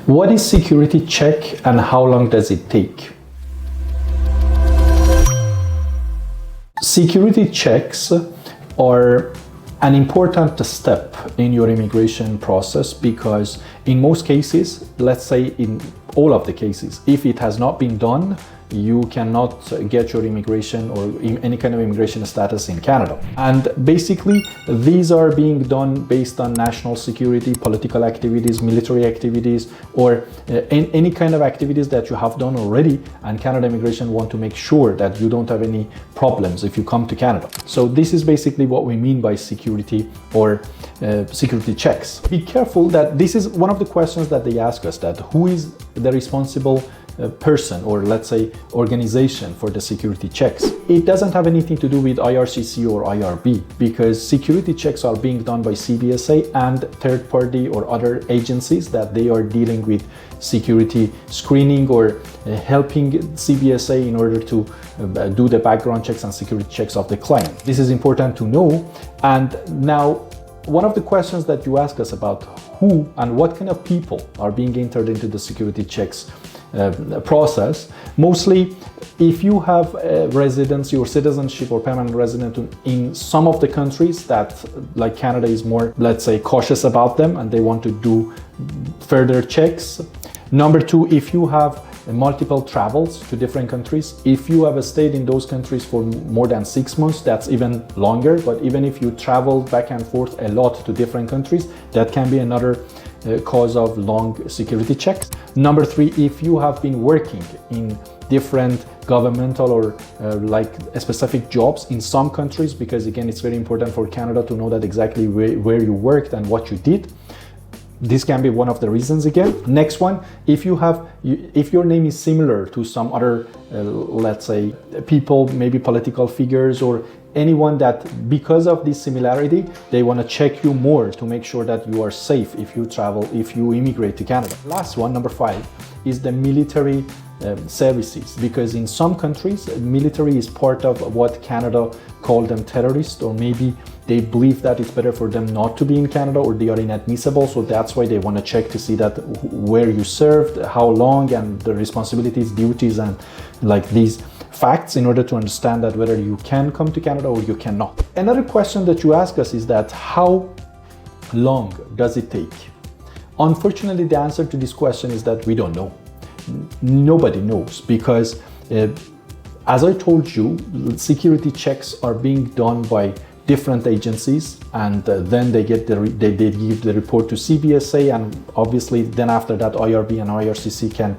What is security check and how long does it take? Security checks are an important step in your immigration process because in most cases, let's say in all of the cases, if it has not been done, you cannot get your immigration or any kind of immigration status in Canada. And basically, these are being done based on national security, political activities, military activities, or any kind of activities that you have done already, and Canada Immigration want to make sure that you don't have any problems if you come to Canada. So this is basically what we mean by security or security checks. Be careful that this is one of the questions that they ask us, that who is the responsible person or let's say organization for the security checks. It doesn't have anything to do with IRCC or IRB because security checks are being done by CBSA and third party or other agencies that they are dealing with security screening or helping CBSA in order to do the background checks and security checks of the client. This is important to know. And now one of the questions that you ask us about who and what kind of people are being entered into the security checks process. Mostly, if you have residency or citizenship or permanent resident in some of the countries that, like Canada, is more, let's say, cautious about them and they want to do further checks. Number two, if you have multiple travels to different countries, if you have stayed in those countries for more than 6 months, that's even longer. But even if you travel back and forth a lot to different countries, that can be another cause of long security checks. Number three, if you have been working in different governmental or like specific jobs in some countries, because again, it's very important for Canada to know that exactly where you worked and what you did. This can be one of the reasons again. Next one, if your name is similar to some other, let's say, people, maybe political figures or anyone that because of this similarity, they want to check you more to make sure that you are safe if you travel, if you immigrate to Canada. Last one, number 5, is the military services, because in some countries, military is part of what Canada call them terrorists, or maybe they believe that it's better for them not to be in Canada or they are inadmissible. So that's why they want to check to see that where you served, how long, and the responsibilities, duties, and like these facts in order to understand that whether you can come to Canada or you cannot. Another question that you ask us is that how long does it take? Unfortunately, the answer to this question is that we don't know. Nobody knows because as I told you, security checks are being done by different agencies, and then they give the report to CBSA, and obviously then after that IRB and IRCC can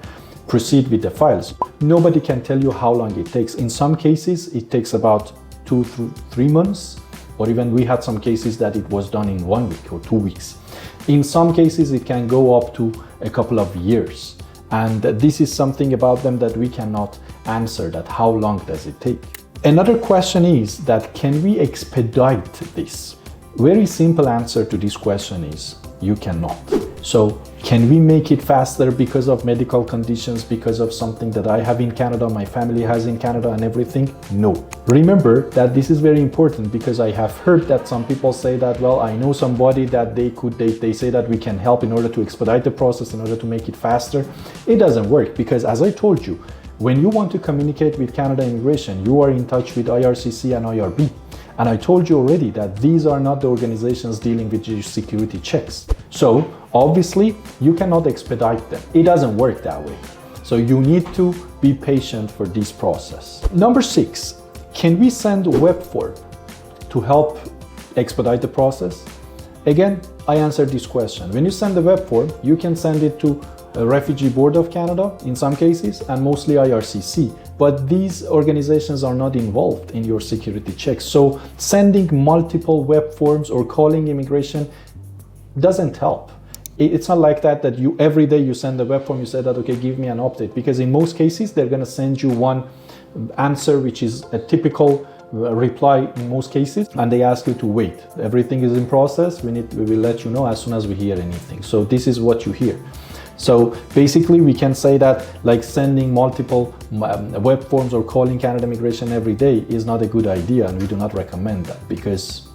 proceed with the files. Nobody can tell you how long it takes. In some cases, it takes about 2 to 3 months, or even we had some cases that it was done in 1 week or 2 weeks. In some cases, it can go up to a couple of years. And this is something about them that we cannot answer, that how long does it take? Another question is that can we expedite this? Very simple answer to this question is you cannot. So can we make it faster because of medical conditions, because of something that I have in Canada, my family has in Canada and everything? No. Remember that this is very important because I have heard that some people say that, well, I know somebody that they say that we can help in order to expedite the process, in order to make it faster. It doesn't work because as I told you, when you want to communicate with Canada Immigration, you are in touch with IRCC and IRB. And I told you already that these are not the organizations dealing with security checks. So obviously you cannot expedite them. It doesn't work that way. So you need to be patient for this process. Number 6, can we send a web form to help expedite the process? Again, I answered this question. When you send the web form, you can send it to a Refugee Board of Canada in some cases and mostly IRCC. But these organizations are not involved in your security checks. So sending multiple web forms or calling immigration doesn't help. It's not like that you every day you send a web form, you say that, okay, give me an update. Because in most cases, they're gonna send you one answer, which is a typical reply in most cases, and they ask you to wait. Everything is in process. We will let you know as soon as we hear anything. So this is what you hear. So basically we can say that like sending multiple web forms or calling Canada Immigration every day is not a good idea, and we do not recommend that because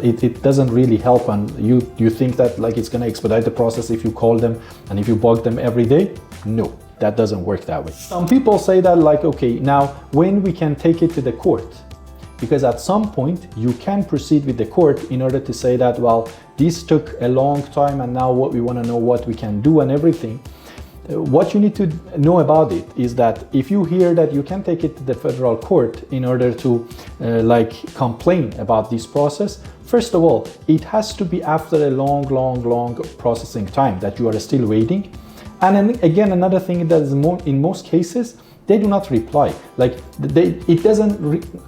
it doesn't really help, and you think that like it's going to expedite the process if you call them and if you bug them every day. No, that doesn't work that way. Some people say that like, okay, now when we can take it to the court, because at some point you can proceed with the court in order to say that, well, this took a long time and now what we want to know what we can do and everything. What you need to know about it is that if you hear that you can take it to the federal court in order to like complain about this process, first of all, it has to be after a long processing time that you are still waiting. And then again, another thing that is in most cases, they do not reply. Like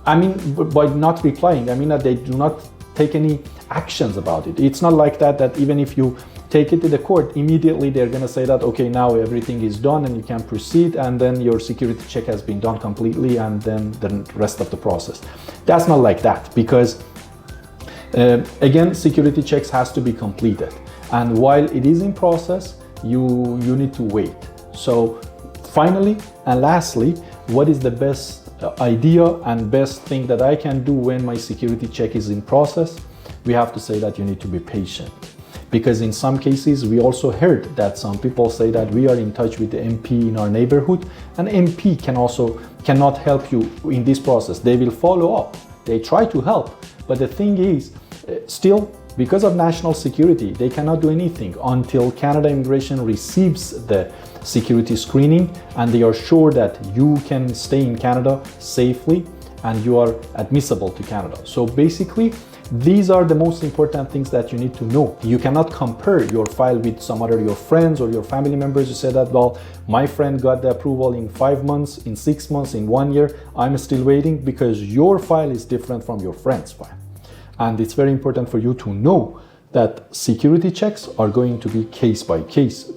I mean, by not replying, I mean that they do not take any actions about it. It's not like that even if you take it to the court, immediately they're going to say that, okay, now everything is done and you can proceed, and then your security check has been done completely, and then the rest of the process. That's not like that, because again, security checks has to be completed, and while it is in process, you need to wait. So finally and lastly, what is the best idea and best thing that I can do when my security check is in process? We have to say that you need to be patient. Because in some cases, we also heard that some people say that we are in touch with the MP in our neighborhood, and MP cannot help you in this process. They will follow up. They try to help. But the thing is, still, because of national security, they cannot do anything until Canada Immigration receives the security screening and they are sure that you can stay in Canada safely and you are admissible to Canada. So basically, these are the most important things that you need to know. You cannot compare your file with some other, your friends or your family members. You say that, well, my friend got the approval in 5 months, in 6 months, in 1 year. I'm still waiting, because your file is different from your friend's file. And it's very important for you to know that security checks are going to be case by case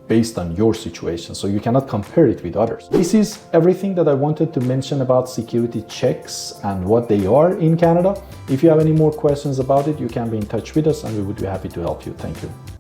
based on your situation. So you cannot compare it with others. This is everything that I wanted to mention about security checks and what they are in Canada. If you have any more questions about it, you can be in touch with us and we would be happy to help you. Thank you.